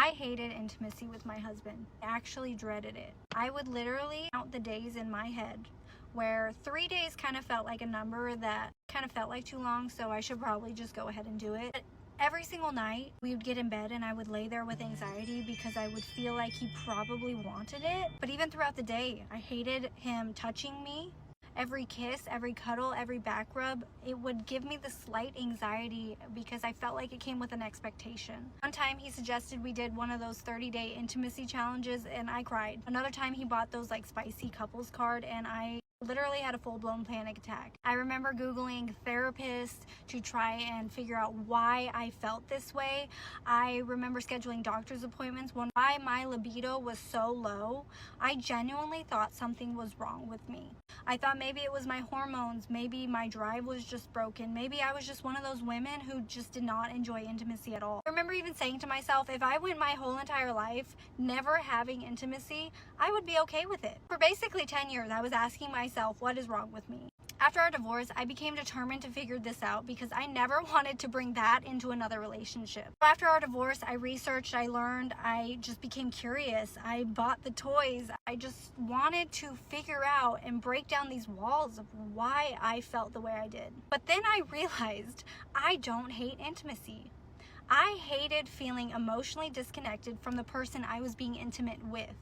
I hated intimacy with my husband. I actually dreaded it. I would literally count the days in my head where 3 days kind of felt like a number that kind of felt like too long, so I should probably just go ahead and do it. But every single night we would get in bed and I would lay there with anxiety because I would feel like he probably wanted it. But even throughout the day, I hated him touching me. Every kiss, every cuddle, every back rub, it would give me the slight anxiety because I felt like it came with an expectation. One time he suggested we did one of those 30-day intimacy challenges and I cried. Another time he bought those like spicy couples card and I literally had a full-blown panic attack. I remember Googling therapists to try and figure out why I felt this way. I remember scheduling doctor's appointments when why my libido was so low. I genuinely thought something was wrong with me. I thought maybe it was my hormones, maybe my drive was just broken, maybe I was just one of those women who just did not enjoy intimacy at all. I remember even saying to myself, if I went my whole entire life never having intimacy, I would be okay with it. For basically 10 years, I was asking myself, what is wrong with me? After our divorce, I became determined to figure this out because I never wanted to bring that into another relationship. After our divorce, I researched, I learned, I just became curious. I bought the toys. I just wanted to figure out and break down these walls of why I felt the way I did. But then I realized I don't hate intimacy. I hated feeling emotionally disconnected from the person I was being intimate with.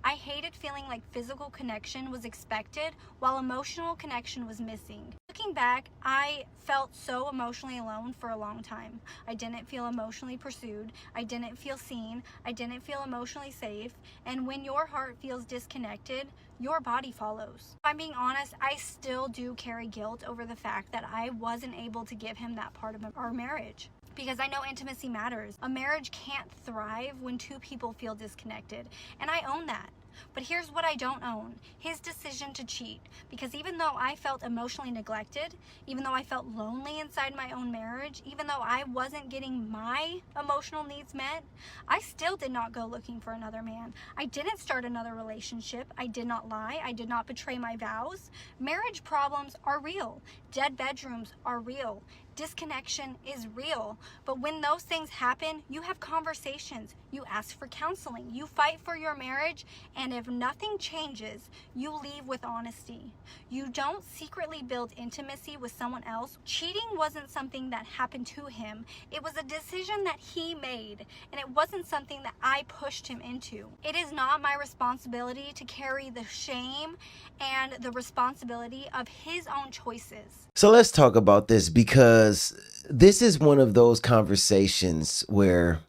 I hated feeling like physical connection was expected while emotional connection was missing. Looking back, I felt so emotionally alone for a long time. I didn't feel emotionally pursued. I didn't feel seen. I didn't feel emotionally safe. And when your heart feels disconnected, your body follows. If I'm being honest, I still do carry guilt over the fact that I wasn't able to give him that part of our marriage. Because I know intimacy matters. A marriage can't thrive when two people feel disconnected, and I own that. But here's what I don't own, his decision to cheat. Because even though I felt emotionally neglected, even though I felt lonely inside my own marriage, even though I wasn't getting my emotional needs met, I still did not go looking for another man. I didn't start another relationship. I did not lie. I did not betray my vows. Marriage problems are real. Dead bedrooms are real. Disconnection is real. But when those things happen, you have conversations, you ask for counseling, you fight for your marriage, and if nothing changes, you leave with honesty. You don't secretly build intimacy with someone else. Cheating wasn't something that happened to him. It was a decision that he made, and it wasn't something that I pushed him into. It is not my responsibility to carry the shame and the responsibility of his own choices. So let's talk about this, because this is one of those conversations where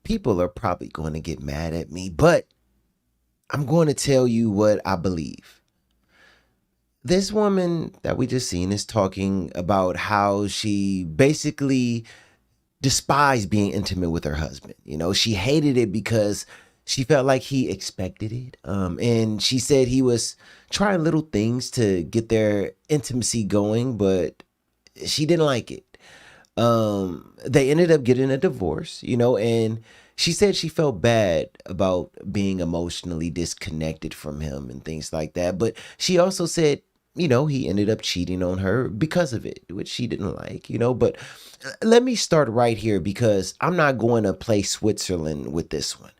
people are probably going to get mad at me, but I'm going to tell you what I believe. This woman that we just seen is talking about how she basically despised being intimate with her husband. You know, she hated it because she felt like he expected it. And she said he was trying little things to get their intimacy going, but she didn't like it. They ended up getting a divorce, you know, and she said she felt bad about being emotionally disconnected from him and things like that. But she also said, you know, he ended up cheating on her because of it, which she didn't like, you know. But let me start right here, because I'm not going to play Switzerland with this one.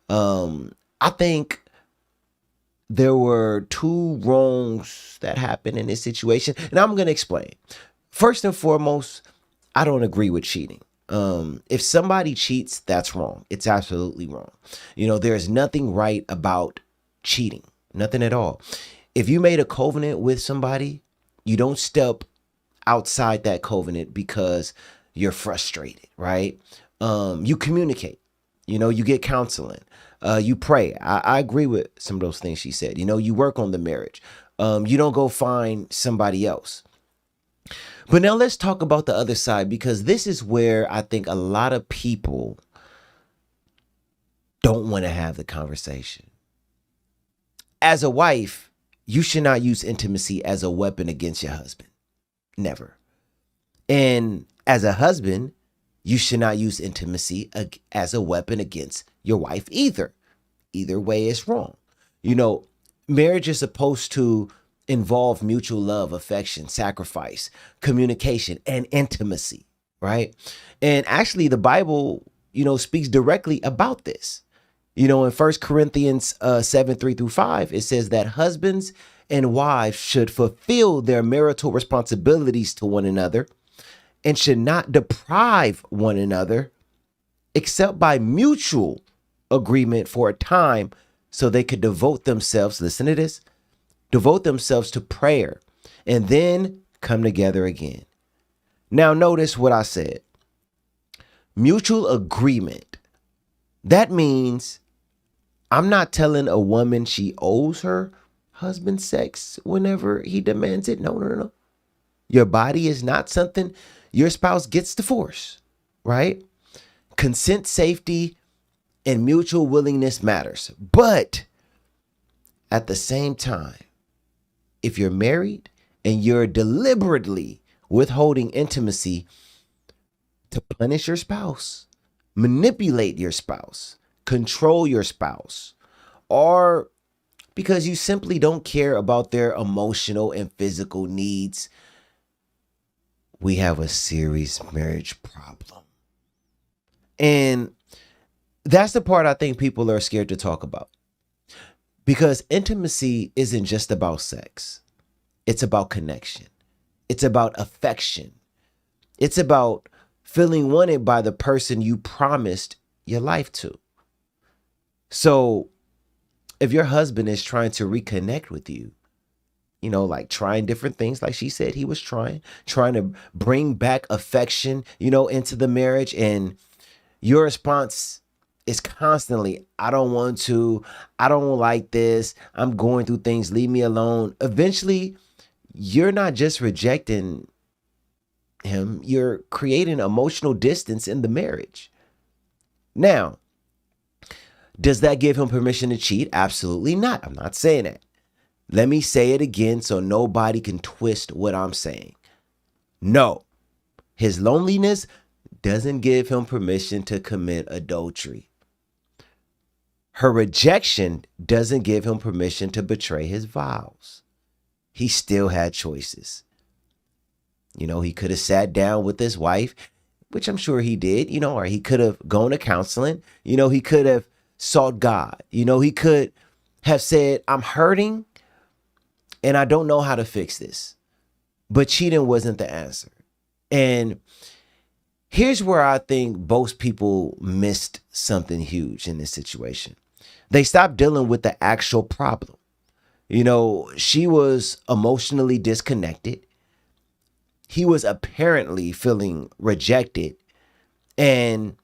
I think there were two wrongs that happened in this situation, and I'm going to explain. First and foremost, I don't agree with cheating. If somebody cheats, that's wrong. It's absolutely wrong. You know, there's nothing right about cheating, nothing at all. If you made a covenant with somebody, you don't step outside that covenant because you're frustrated, right? You communicate, you know, you get counseling, you pray. I agree with some of those things she said. You know, you work on the marriage. You don't go find somebody else. But now let's talk about the other side, because this is where I think a lot of people don't want to have the conversation. As a wife, you should not use intimacy as a weapon against your husband. Never. And as a husband, you should not use intimacy as a weapon against your wife either. Either way is wrong. You know, marriage is supposed to involve mutual love, affection, sacrifice, communication, and intimacy, right? And actually, the Bible speaks directly about this. In 1 Corinthians 7, 3-5, it says that husbands and wives should fulfill their marital responsibilities to one another and should not deprive one another except by mutual agreement for a time so they could devote themselves, listen to this, devote themselves to prayer and then come together again. Now, notice what I said. Mutual agreement. That means I'm not telling a woman she owes her husband sex whenever he demands it. No. Your body is not something your spouse gets to force, right? Consent, safety, and mutual willingness matters. But at the same time, if you're married and you're deliberately withholding intimacy to punish your spouse, manipulate your spouse, control your spouse, or because you simply don't care about their emotional and physical needs, we have a serious marriage problem. And that's the part I think people are scared to talk about. Because intimacy isn't just about sex. It's about connection. It's about affection. It's about feeling wanted by the person you promised your life to. So if your husband is trying to reconnect with you, like trying different things, like she said he was trying to bring back affection, into the marriage, and your response is constantly, I don't want to, I don't like this, I'm going through things, leave me alone. Eventually, you're not just rejecting him, you're creating emotional distance in the marriage. Now, does that give him permission to cheat? Absolutely not. I'm not saying that. Let me say it again so nobody can twist what I'm saying. No, his loneliness doesn't give him permission to commit adultery. Her rejection doesn't give him permission to betray his vows. He still had choices. He could have sat down with his wife, which I'm sure he did, or he could have gone to counseling. He could have sought God. He could have said, I'm hurting and I don't know how to fix this. But cheating wasn't the answer. And here's where I think most people missed something huge in this situation. They stopped dealing with the actual problem. She was emotionally disconnected. He was apparently feeling rejected. And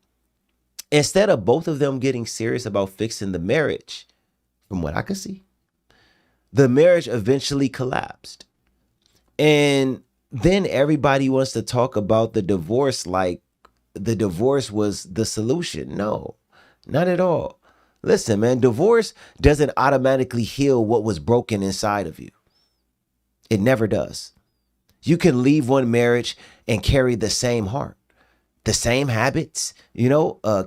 instead of both of them getting serious about fixing the marriage, from what I could see, the marriage eventually collapsed. And then everybody wants to talk about the divorce like the divorce was the solution. No, not at all. Listen, man, divorce doesn't automatically heal what was broken inside of you. It never does. You can leave one marriage and carry the same heart, the same habits,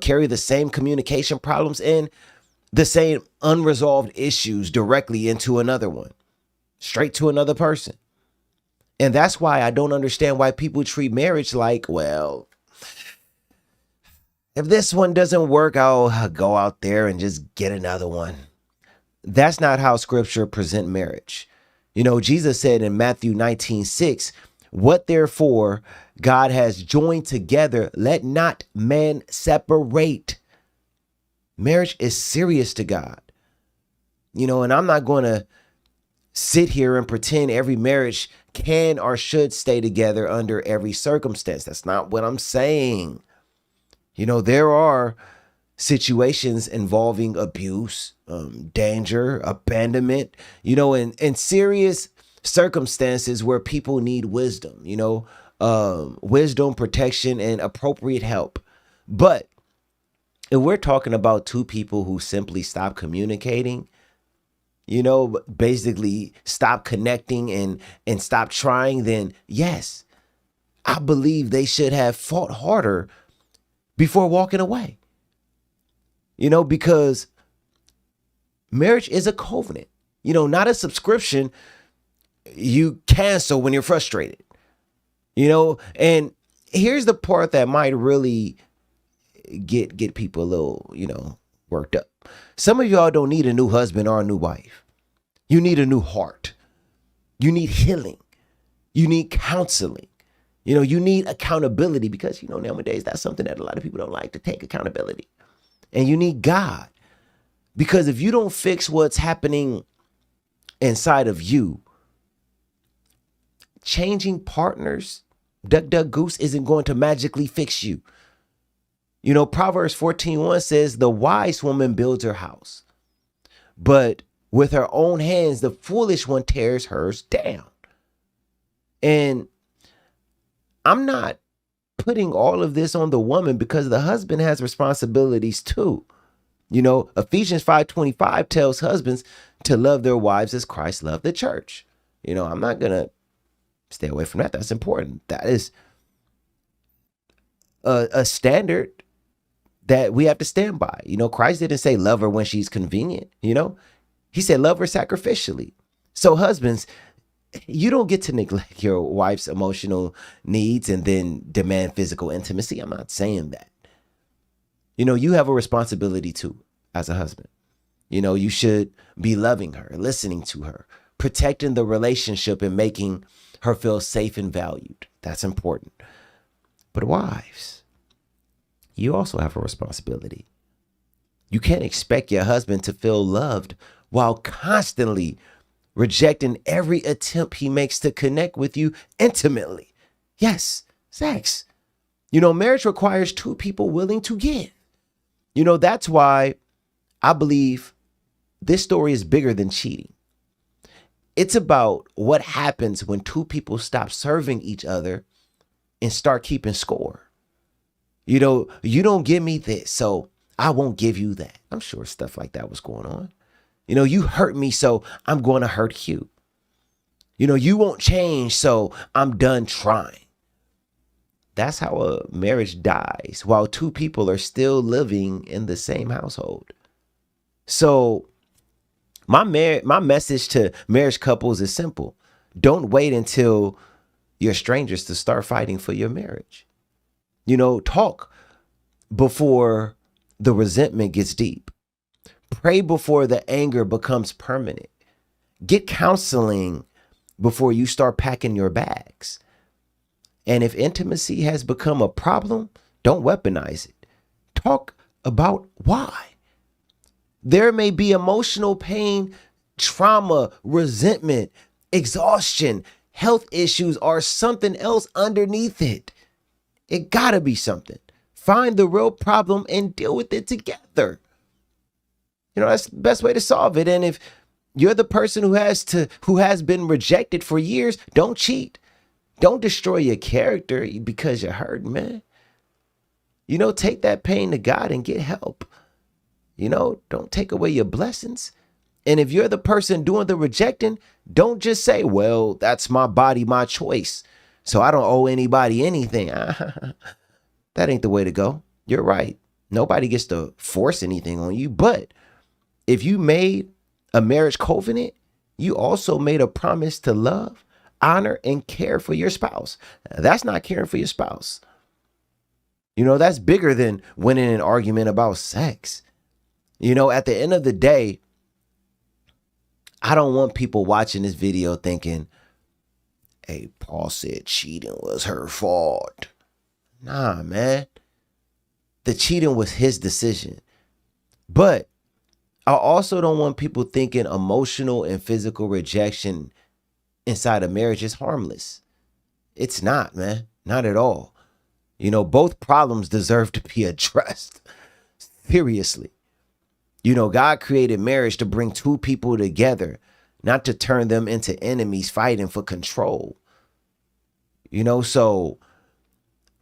carry the same communication problems and the same unresolved issues directly into another one, straight to another person. And that's why I don't understand why people treat marriage like, well, if this one doesn't work, I'll go out there and just get another one. That's not how scripture present marriage. Jesus said in Matthew 19:6, what therefore God has joined together, let not man separate. Marriage is serious to God. And I'm not going to sit here and pretend every marriage can or should stay together under every circumstance. That's not what I'm saying. There are situations involving abuse, danger, abandonment, and serious circumstances where people need wisdom, wisdom, protection, and appropriate help. But if we're talking about two people who simply stop communicating, basically stop connecting and stop trying, then yes, I believe they should have fought harder before walking away. Because marriage is a covenant, not a subscription you cancel when you're frustrated, and here's the part that might really get people a little, worked up. Some of y'all don't need a new husband or a new wife. You need a new heart. You need healing. You need counseling. You need accountability because, nowadays that's something that a lot of people don't like, to take accountability. And you need God. Because if you don't fix what's happening inside of you, changing partners, duck, duck, goose, isn't going to magically fix you. Proverbs 14:1 says, the wise woman builds her house, but with her own hands, the foolish one tears hers down. And I'm not putting all of this on the woman, because the husband has responsibilities too. Ephesians 5:25 tells husbands to love their wives as Christ loved the church. I'm not going to stay away from that. That's important. That is a standard that we have to stand by. Christ didn't say love her when she's convenient. He said love her sacrificially. So husbands, you don't get to neglect your wife's emotional needs and then demand physical intimacy. I'm not saying that. You have a responsibility too as a husband. You should be loving her, listening to her, protecting the relationship and making her feel safe and valued. That's important. But wives, you also have a responsibility. You can't expect your husband to feel loved while constantly rejecting every attempt he makes to connect with you intimately. Yes, sex. Marriage requires two people willing to give. That's why I believe this story is bigger than cheating. It's about what happens when two people stop serving each other and start keeping score. You don't give me this, so I won't give you that. I'm sure stuff like that was going on. You hurt me, so I'm going to hurt you. You won't change, so I'm done trying. That's how a marriage dies while two people are still living in the same household. So my message to marriage couples is simple. Don't wait until you're strangers to start fighting for your marriage. Talk before the resentment gets deep. Pray before the anger becomes permanent. Get counseling before you start packing your bags. And if intimacy has become a problem, don't weaponize it. Talk about why. There may be emotional pain, trauma, resentment, exhaustion, health issues, or something else underneath it. It gotta be something. Find the real problem and deal with it together. That's the best way to solve it. And if you're the person who has been rejected for years, don't cheat. Don't destroy your character because you're hurt, man. Take that pain to God and get help. Don't take away your blessings. And if you're the person doing the rejecting, don't just say, well, that's my body, my choice, so I don't owe anybody anything. That ain't the way to go. You're right. Nobody gets to force anything on you. But if you made a marriage covenant, you also made a promise to love, honor, and care for your spouse. That's not caring for your spouse. That's bigger than winning an argument about sex. At the end of the day, I don't want people watching this video thinking, hey, Paul said cheating was her fault. Nah, man. The cheating was his decision. But I also don't want people thinking emotional and physical rejection inside a marriage is harmless. It's not, man. Not at all. Both problems deserve to be addressed. Seriously. God created marriage to bring two people together, not to turn them into enemies fighting for control. So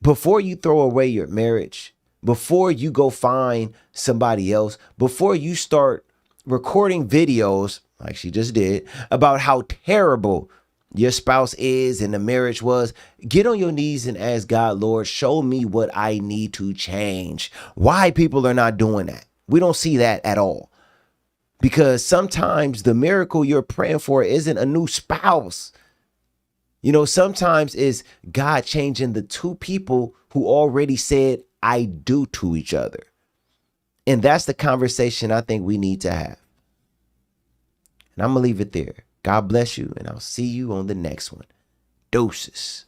before you throw away your marriage, before you go find somebody else, before you start recording videos like she just did about how terrible your spouse is and the marriage was, get on your knees and ask God, Lord, show me what I need to change. Why people are not doing that. We don't see that at all. Because sometimes the miracle you're praying for isn't a new spouse. Sometimes it's God changing the two people who already said, I do to each other. And that's the conversation I think we need to have. And I'm going to leave it there. God bless you, and I'll see you on the next one. Deuces.